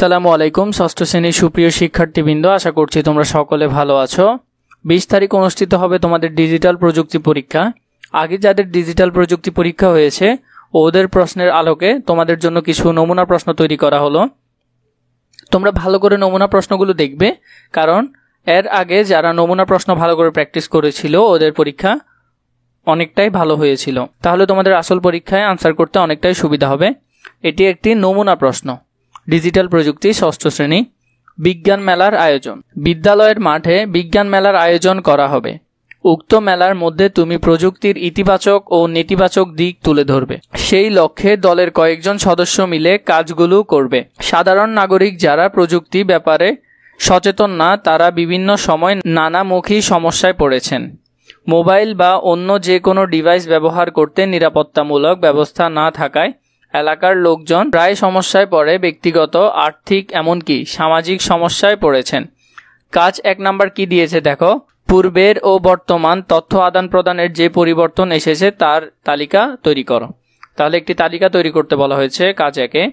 আসসালামু আলাইকুম ষষ্ঠ শ্রেণীর সুপ্রিয় শিক্ষার্থীবৃন্দ, আশা করছি তোমরা সকলে ভালো আছো। 20 তারিখ অনুষ্ঠিত হবে তোমাদের ডিজিটাল প্রযুক্তি পরীক্ষা। আগে যাদের ডিজিটাল প্রযুক্তি পরীক্ষা হয়েছে ওদের প্রশ্নের আলোকে তোমাদের জন্য কিছু নমুনা প্রশ্ন তৈরি করা হলো। তোমরা ভালো করে নমুনা প্রশ্নগুলো দেখবে, কারণ এর আগে যারা নমুনা প্রশ্ন ভালো করে প্র্যাকটিস করেছিল ওদের পরীক্ষা অনেকটাই ভালো হয়েছিল। তাহলে তোমাদের আসল পরীক্ষায় আনসার করতে অনেকটাই সুবিধা হবে। এটি একটি নমুনা প্রশ্ন। ডিজিটাল প্রযুক্তি ষষ্ঠ শ্রেণী। বিজ্ঞান মেলার আয়োজন। বিদ্যালয়ের মাঠে বিজ্ঞান মেলার আয়োজন করা হবে। উক্ত মেলার মধ্যে তুমি প্রযুক্তির ইতিবাচক ও নেতিবাচক দিক তুলে ধরবে। সেই লক্ষ্যে দলের কয়েকজন সদস্য মিলে কাজগুলো করবে। সাধারণ নাগরিক যারা প্রযুক্তি ব্যাপারে সচেতন না, তারা বিভিন্ন সময় নানামুখী সমস্যায় পড়েছেন। মোবাইল বা অন্য যে কোনো ডিভাইস ব্যবহার করতে নিরাপত্তামূলক ব্যবস্থা না থাকায় এলাকার লোকজন প্রায় সমস্যায় পড়ে, ব্যক্তিগত, আর্থিক, এমনকি সামাজিক সমস্যায় পড়েছেন। কাজ 1 নাম্বার কি দিয়েছে দেখো। পূর্বের ও বর্তমান তথ্য আদান প্রদানের যে পরিবর্তন এসেছে তার তালিকা তৈরি করো। তাহলে একটি তালিকা তৈরি করতে বলা হয়েছে কাজ 1-এ।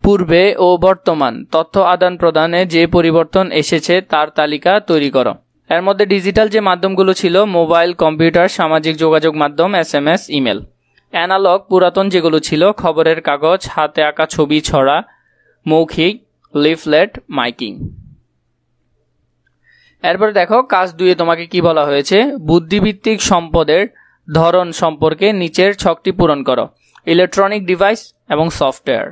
পূর্বে ও বর্তমান তথ্য আদান প্রদানে যে পরিবর্তন এসেছে তার তালিকা তৈরি করো। এর মধ্যে ডিজিটাল যে মাধ্যমগুলো ছিল মোবাইল, কম্পিউটার, সামাজিক যোগাযোগ মাধ্যম, SMS, ইমেল। অ্যানালগ পুরাতন যেগুলো ছিল খবরের কাগজ, হাতে আঁকা ছবি, ছড়া, মৌখিক, লিফলেট, মাইকিং। এরপরে দেখো কাজ 2-এ তোমাকে কি বলা হয়েছে। বুদ্ধিভিত্তিক সম্পদের ধরন সম্পর্কে নিচের ছকটি পূরণ করো। ইলেকট্রনিক ডিভাইস এবং সফটওয়্যার।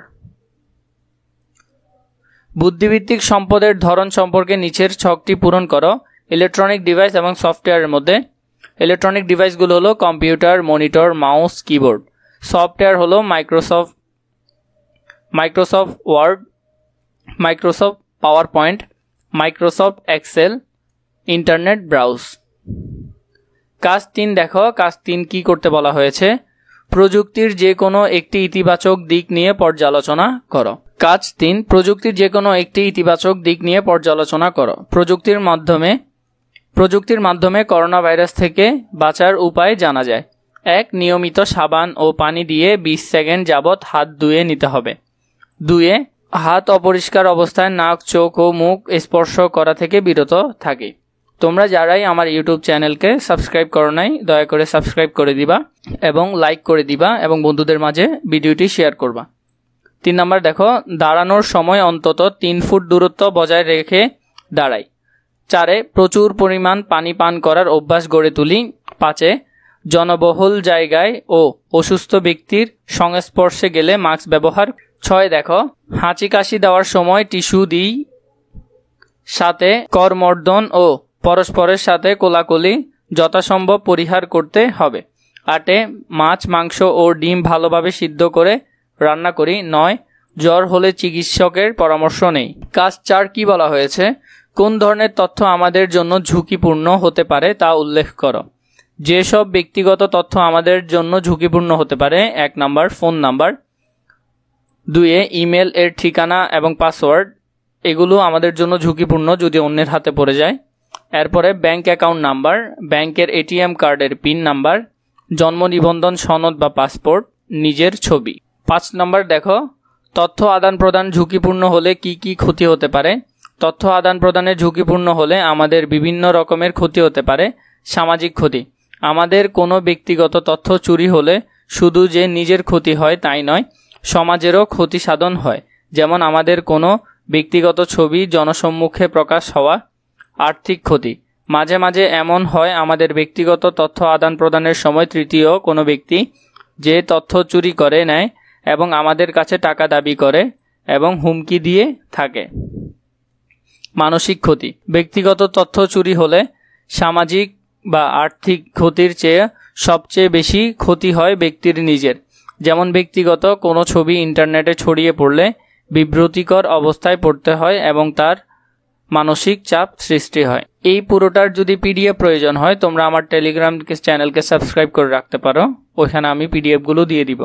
বুদ্ধিভিত্তিক সম্পদের ধরন সম্পর্কে নিচের ছকটি পূরণ করো। ইলেকট্রনিক ডিভাইস এবং সফটওয়্যারের মধ্যে ইলেকট্রনিক ডিভাইসগুলো হলো computer, monitor, mouse, keyboard. Software হলো Microsoft Word, Microsoft PowerPoint, Microsoft Excel, internet browse. কাজ 3 দেখো। কাজ 3 কি করতে বলা হয়েছে। প্রযুক্তির যে কোনো একটি ইতিবাচক দিক নিয়ে পর্যালোচনা করো। কাজ 3 প্রযুক্তির যে কোনো একটি ইতিবাচক দিক নিয়ে পর্যালোচনা করো। প্রযুক্তির মাধ্যমে করোনা ভাইরাস থেকে বাঁচার উপায় জানা যায়। 1. নিয়মিত সাবান ও পানি দিয়ে 20 সেকেন্ড যাবৎ হাত ধুয়ে নিতে হবে। 2. হাত অপরিষ্কার অবস্থায় নাক, চোখ ও মুখ স্পর্শ করা থেকে বিরত থাকে। তোমরা যারাই আমার ইউটিউব চ্যানেলকে সাবস্ক্রাইব করো নাই, দয়া করে সাবস্ক্রাইব করে দিবা এবং লাইক করে দিবা এবং বন্ধুদের মাঝে ভিডিওটি শেয়ার করবা। 3 নাম্বার দেখো। দাঁড়ানোর সময় অন্তত 3 ফুট দূরত্ব বজায় রেখে দাঁড়াই। 4. প্রচুর পরিমাণ পানি পান করার অভ্যাস গড়ে তুলি। 5. জনবহুল জায়গায় ও অসুস্থ ব্যক্তির সংস্পর্শে গেলে মাস্ক ব্যবহার। 6 দেখো। হাঁচি কাশি দেওয়ার সময় টিস্যু দিই, সাথে করমর্দন ও পরস্পরের সাথে কোলাকুলি যথাসম্ভব পরিহার করতে হবে। 8. মাছ, মাংস ও ডিম ভালোভাবে সিদ্ধ করে রান্না করি। 9. জ্বর হলে চিকিৎসকের পরামর্শ নেই। কাজ 4 কি বলা হয়েছে। কোন ধরনের তথ্য আমাদের জন্য ঝুঁকিপূর্ণ হতে পারে তা উল্লেখ করো। যেসব ব্যক্তিগত তথ্য আমাদের জন্য ঝুঁকিপূর্ণ হতে পারে। 1 নাম্বার ফোন নাম্বার। 2. ইমেল এর ঠিকানা এবং পাসওয়ার্ড, এগুলো আমাদের জন্য ঝুঁকিপূর্ণ যদি অন্যের হাতে পড়ে যায়। এরপরে ব্যাংক অ্যাকাউন্ট নাম্বার, ব্যাংকের ATM কার্ডের পিন নাম্বার, জন্ম নিবন্ধন সনদ বা পাসপোর্ট, নিজের ছবি। 5 নাম্বার দেখো। তথ্য আদান প্রদান ঝুঁকিপূর্ণ হলে কি কি ক্ষতি হতে পারে। তথ্য আদান প্রদানের ঝুঁকিপূর্ণ হলে আমাদের বিভিন্ন রকমের ক্ষতি হতে পারে। সামাজিক ক্ষতি, আমাদের কোনো ব্যক্তিগত তথ্য চুরি হলে শুধু যে নিজের ক্ষতি হয় তাই নয়, সমাজেরও ক্ষতি সাধন হয়, যেমন আমাদের কোনো ব্যক্তিগত ছবি জনসম্মুখে প্রকাশ হওয়া। আর্থিক ক্ষতি, মাঝে মাঝে এমন হয় আমাদের ব্যক্তিগত তথ্য আদান প্রদানের সময় তৃতীয় কোনো ব্যক্তি যে তথ্য চুরি করে নেয় এবং আমাদের কাছে টাকা দাবি করে এবং হুমকি দিয়ে থাকে। মানসিক ক্ষতি, ব্যক্তিগত তথ্য চুরি হলে সামাজিক বা আর্থিক ক্ষতির চেয়ে সবচেয়ে বেশি ক্ষতি হয় ব্যক্তির নিজের, যেমন ব্যক্তিগত কোনো ছবি ইন্টারনেটে ছড়িয়ে পড়লে বিব্রতিকর অবস্থায় পড়তে হয় এবং তার মানসিক চাপ সৃষ্টি হয়। এই পুরোটার যদি PDF প্রয়োজন হয় তোমরা আমার টেলিগ্রাম চ্যানেলকে সাবস্ক্রাইব করে রাখতে পারো, ওইখানে আমি PDF গুলো দিয়ে দিব।